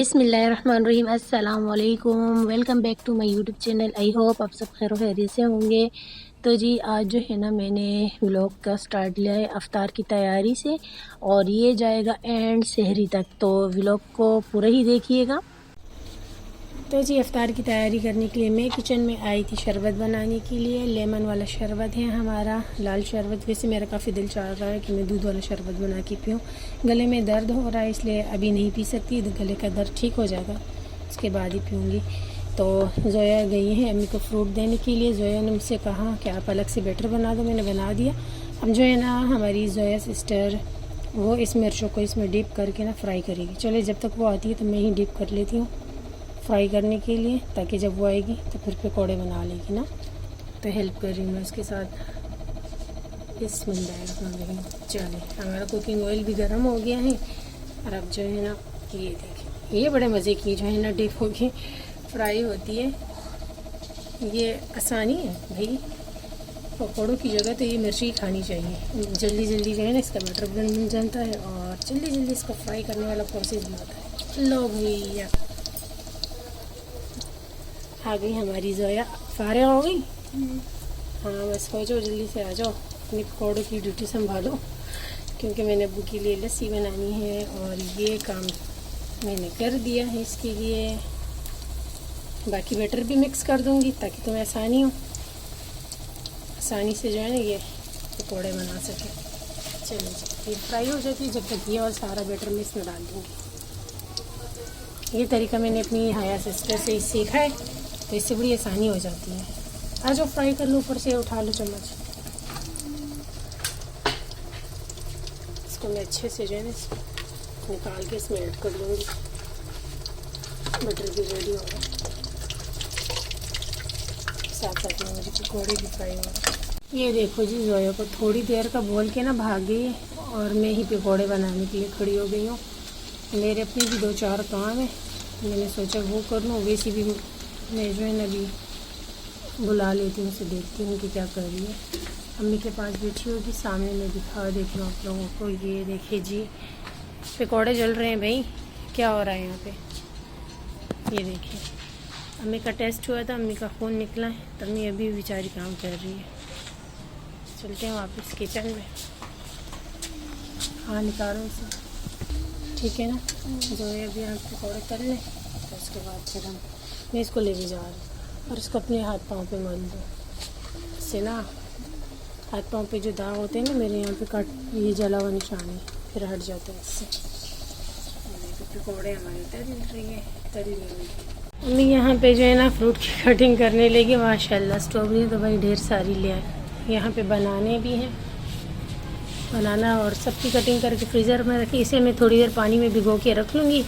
बिस्मिल्लाहिर्रहमानिर्रहीम। अस्सलाम वालेकुम। Welcome back to my YouTube channel. I hope आप सब खैर खैरियत से होंगे। तो जी आज जो है ना मैंने व्लॉग का स्टार्ट लिया है अफ्तार की तैयारी से और ये जाएगा एंड सहरी तक, तो व्लॉग को पूरा ही देखिएगा। तो जी अफ्तार की तैयारी करने के लिए मैं किचन में आई थी शरबत बनाने के लिए। लेमन वाला शरबत है हमारा, लाल शरबत। वैसे मेरा काफ़ी दिल चाह रहा है कि मैं दूध वाला शरबत बना के पीऊँ। गले में दर्द हो रहा है इसलिए अभी नहीं पी सकती, गले का दर्द ठीक हो जाएगा उसके बाद ही पीऊँगी। तो जोया गई है अम्मी को फ्रूट देने के लिए। जोया ने मुझसे कहा कि आप अलग से बैटर बना दो, मैंने बना दिया। अब जो है ना हमारी जोया सिस्टर वो इस मिर्चों को इसमें डिप करके ना फ्राई करेगी। चले जब तक वो आती है तो मैं ही डिप कर लेती हूँ फ्राई करने के लिए, ताकि जब वो आएगी तो फिर पकौड़े बना लेगी ना। तो हेल्प कर रही हूँ मैं उसके साथ। बिस्मिल्लाह। चले हमारा कुकिंग ऑयल भी गर्म हो गया है और अब जो है ना ये देखिए, ये बड़े मज़े की जो है ना डिप होगी फ्राई होती है। ये आसानी है भाई, पकौड़ों की जगह तो ये मिर्ची खानी चाहिए। जल्दी जल्दी जो है ना इसका बैटर बन जाता है और जल्दी जल्दी इसको फ्राई करने वाला प्रोसेस भी होता है। लो भैया आ गई हमारी जोया। फारे हो गई? हाँ बस हो जाओ, जल्दी से आ जाओ, अपनी पकौड़ों की ड्यूटी संभालो, क्योंकि मैंने अब्बू के लिए लस्सी बनानी है और ये काम मैंने कर दिया है इसके लिए। बाकी बैटर भी मिक्स कर दूंगी ताकि तुम्हें आसानी हो, आसानी से जो है ना ये पकौड़े बना सके। चलो जी ये फ्राई हो जाती है जब तक ये और सारा बैटर मैं इसमें डाल दूँगी। ये तरीका मैंने अपनी हाया सिस्टर से ही सीखा है, तो इससे बड़ी आसानी हो जाती है। आ जाओ फ्राई कर लो, ऊपर से उठा लो चम्मच। इसको मैं अच्छे से जो है ना निकाल के इसमें ऐड कर लूँगी। बटर भी रेडी हो रहा है, साथ साथ में मेरे पकौड़े भी फ्राई हो रहे हैं। ये देखो जी जोया को थोड़ी देर का बोल के ना भाग गई और मैं ही पकौड़े बनाने के लिए खड़ी हो गई हूँ। मेरे अपने भी 2-4 काम है, मैंने सोचा वो कर लूँ। वैसे भी मैं जो है ना अभी बुला लेती हूँ, उसे देखती हूँ कि क्या कर रही है। अम्मी के पास बैठी होगी, सामने मैं दिखा देती हूँ आप लोगों को। ये देखिए जी पकौड़े जल रहे हैं भाई, क्या हो रहा है यहाँ पे। ये देखिए अम्मी का टेस्ट हुआ था, अम्मी का खून निकला है, तो अम्मी अभी बेचारी काम कर रही है। चलते हैं वापस किचन में। हाँ निकालो इसे, ठीक है ना। जो है अभी हम पकौड़े कर लें तो उसके बाद फिर मैं इसको ले भी जा रही हूँ और इसको अपने हाथ पाँव पे मल दूँ। इससे ना हाथ पाँव पे जो दाग होते हैं ना, मेरे यहाँ पे कट ये जला हुआ निशान है, फिर हट जाता है इससे। पकौड़े हमारे तल लिए हुए। अम्मी यहाँ पे जो है ना फ्रूट की कटिंग करने लगी। माशाल्लाह स्ट्रॉबेरी तो भाई ढेर सारी ले आए। यहाँ पे बनाने भी हैं, बनाना और सबकी कटिंग करके फ्रीज़र में रखी। इसे मैं थोड़ी देर पानी में भिगो के रख लूँगी।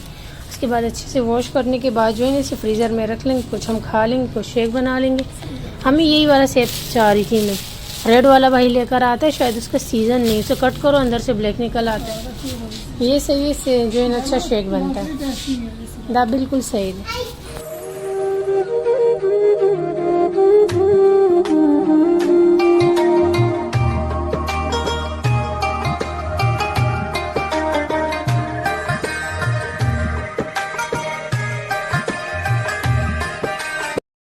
उसके बाद अच्छे से वॉश करने के बाद जो है ना इसे फ्रीज़र में रख लेंगे। कुछ हम खा लेंगे, कुछ शेक बना लेंगे। हमें यही वाला सेब चाह रही थी मैं, रेड वाला भाई लेकर आता है, शायद उसका सीज़न नहीं। उसे कट करो अंदर से ब्लैक निकल आता है। ये सही है, इससे जो है ना अच्छा शेक बनता है। दा बिल्कुल सही है।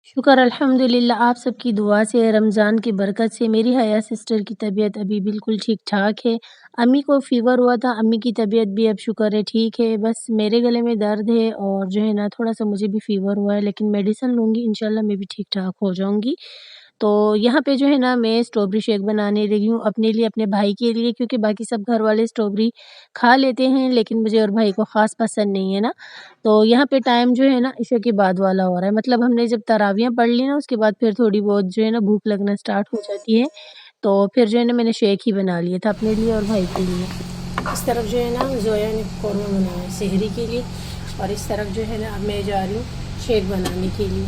शुक्र अल्हम्दुलिल्लाह आप सबकी दुआ से, रमज़ान की बरकत से मेरी हया सिस्टर की तबीयत अभी बिल्कुल ठीक ठाक है। अम्मी को फ़ीवर हुआ था, अम्मी की तबीयत भी अब शुक्र है ठीक है। बस मेरे गले में दर्द है और जो है ना थोड़ा-सा मुझे भी फ़ीवर हुआ है, लेकिन मेडिसिन लूँगी इंशाल्लाह मैं भी ठीक ठाक हो जाऊँगी। तो यहाँ पे जो है ना मैं स्ट्रॉबेरी शेक बनाने लगी हूँ अपने लिए, अपने भाई के लिए, क्योंकि बाकी सब घर वाले स्ट्रॉबेरी खा लेते हैं लेकिन मुझे और भाई को ख़ास पसंद नहीं है ना। तो यहाँ पे टाइम जो है ना इशा के बाद वाला हो रहा है, मतलब हमने जब तरावियाँ पढ़ ली ना उसके बाद फिर थोड़ी बहुत जो है ना भूख लगना स्टार्ट हो जाती है। तो फिर जो है ना मैंने शेक ही बना लिया था अपने लिए और भाई के लिए। इस तरफ जो है ना जोया ने कौरमा बनाया है सहरी के लिए और इस तरफ जो है ना अब मैं जा रही हूँ शेक बनाने के लिए।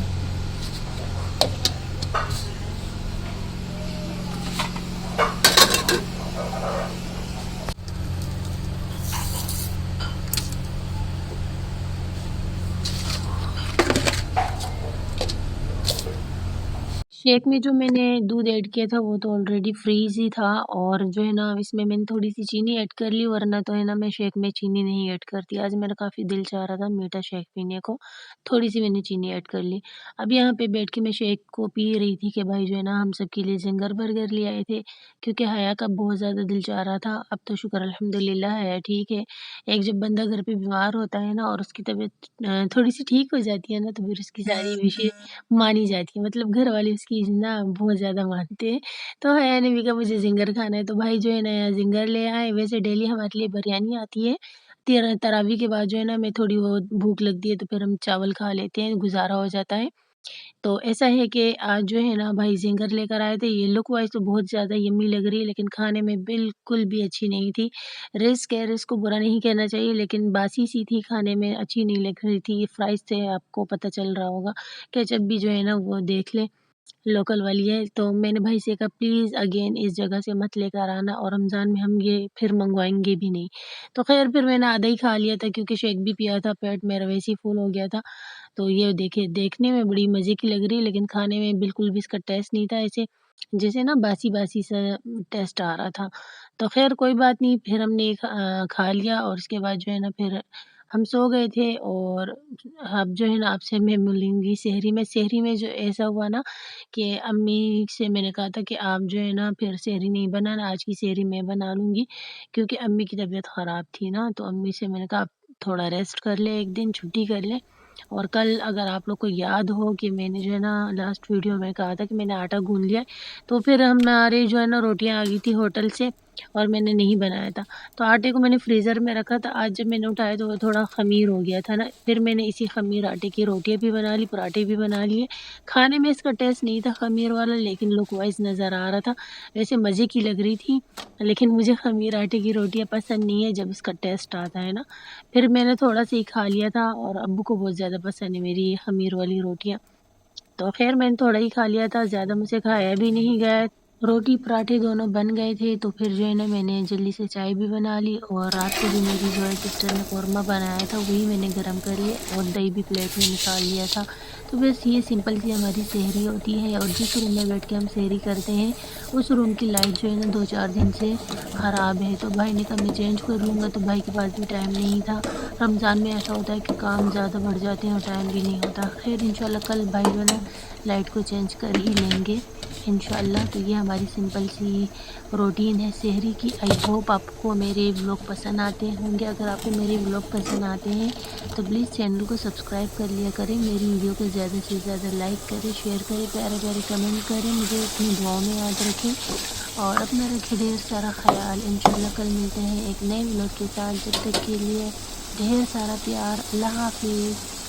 शेक में जो मैंने दूध ऐड किया था वो तो ऑलरेडी फ्रीज़ ही था, और जो है ना इसमें मैंने थोड़ी-सी चीनी ऐड कर ली, वरना तो है ना मैं शेक में चीनी नहीं ऐड करती। आज मेरा काफ़ी दिल चाह रहा था मीठा शेक पीने को, थोड़ी-सी मैंने चीनी ऐड कर ली। अब यहाँ पे बैठ के मैं शेक को पी रही थी कि भाई जो है ना हम सब के लिए ज़िंगर बर्गर ले आए थे, क्योंकि हया का बहुत ज़्यादा दिल चाह रहा था। अब तो शुक्र अल्हम्दुलिल्लाह हया ठीक है। एक जब बंदा घर पे बीमार होता है ना और उसकी तबीयत थोड़ी-सी ठीक हो जाती है ना, तो फिर उसकी सारी विशें मानी जाती है, मतलब घर वाले उसकी ना बहुत ज़्यादा मानते हैं। तो हया ने भी कहा मुझे ज़िंगर खाना है, तो भाई जो है ना ज़िंगर ले आए। वैसे डेली हमारे लिए बिरयानी आती है, तरावी के बाद जो है ना हमें थोड़ी बहुत भूख लगती है, तो फिर हम चावल खा लेते हैं, गुज़ारा हो जाता है। तो ऐसा है कि आज जो है ना भाई ज़िंगर लेकर आए थे। ये लुक वाइज़ तो बहुत ज़्यादा यम्मी लग रही है, लेकिन खाने में बिल्कुल भी अच्छी नहीं थी। रिस्क है, रिस्क को बुरा नहीं कहना चाहिए, लेकिन बासी-सी थी, खाने में अच्छी नहीं लग रही थी। ये फ्राइज़ थे, आपको पता चल रहा होगा। केचअप भी जो है ना वो देख लें, लोकल वाली है। तो मैंने भाई से कहा प्लीज़ अगेन इस जगह से मत लेकर आना, और रमज़ान में हम ये फिर मँगवाएँगे भी नहीं। तो ख़ैर फिर मैंने आधा ही खा लिया था, क्योंकि शेक भी पिया था, पेट मेरा वैसे ही फुल हो गया था। तो ये देखिए, देखने में बड़ी मज़े की लग रही है, लेकिन खाने में बिल्कुल भी इसका टेस्ट नहीं था। ऐसे जैसे ना बासी-बासी सा टेस्ट आ रहा था। तो ख़ैर कोई बात नहीं, फिर हमने खा लिया, और उसके बाद जो है ना फिर हम सो गए थे। और अब जो है ना आपसे मैं मिलूँगी सेहरी में। सेहरी में जो ऐसा हुआ ना कि अम्मी से मैंने कहा था कि आप जो है ना फिर सेहरी नहीं बनाना, आज की सेहरी मैं बना लूँगी, क्योंकि अम्मी की तबीयत ख़राब थी ना। तो अम्मी से मैंने कहा आप थोड़ा रेस्ट कर लें, एक दिन छुट्टी कर लें। और कल अगर आप लोग को याद हो कि मैंने जो है ना लास्ट वीडियो में कहा था कि मैंने आटा गूँध लिया है, तो फिर हमारे जो है ना रोटियाँ आ गई थी होटल से, और मैंने नहीं बनाया था। तो आटे को मैंने फ्रीज़र में रखा था, आज जब मैंने उठाया तो वो थोड़ा ख़मीर हो गया था ना, फिर मैंने इसी ख़मीर आटे की रोटियाँ भी बना ली, पराठे भी बना लिए। खाने में इसका टेस्ट नहीं था ख़मीर वाला, लेकिन लुक वाइज़ नज़र आ रहा था। वैसे मज़े की लग रही थी, लेकिन मुझे ख़मीर आटे की रोटियाँ पसंद नहीं है जब इसका टेस्ट आता है ना। फिर मैंने थोड़ा-सा ही खा लिया था, और अब्बू को बहुत ज़्यादा पसंद है मेरी ये ख़मीर वाली रोटियाँ। तो ख़ैर मैंने थोड़ा ही खा लिया था, ज़्यादा मुझसे खाया भी नहीं गया। रोटी पराठे दोनों बन गए थे, तो फिर जो है ना मैंने जल्दी से चाय भी बना ली, और रात को जो मेरी जो है सिस्टर ने क़ोरमा बनाया था वही मैंने गरम कर लिया, और दही भी प्लेट में निकाल लिया था। तो बस ये सिंपल सी हमारी सेहरी होती है। और जिस रूम में बैठ के हम सेहरी करते हैं उस रूम की लाइट जो है ना 2-4 दिन से ख़राब है। तो भाई ने कहा मैं चेंज कर लूँगा, तो भाई के पास भी टाइम नहीं था। रमज़ान में ऐसा होता है कि काम ज़्यादा बढ़ जाते हैं और टाइम भी नहीं होता। ख़ैर इंशाल्लाह कल भाई जो है ना लाइट को चेंज कर ही लेंगे इंशाल्लाह। तो ये हमारी सिंपल सी रूटीन है सेहरी की। आई होप आपको मेरे व्लॉग पसंद आते होंगे। अगर आपको मेरे व्लॉग पसंद आते हैं तो प्लीज़ चैनल को सब्सक्राइब कर लिया करें, मेरी वीडियो को ज़्यादा से ज़्यादा लाइक करें, शेयर करें, प्यारे-प्यारे कमेंट करें, मुझे अपनी दुआओं में याद रखें, और अपना रखें ढेर सारा ख़याल। इंशाल्लाह कल मिलते हैं एक नए व्लॉग के साथ। जब तक के लिए ढेर सारा प्यार। अल्लाह हाफ़िज़।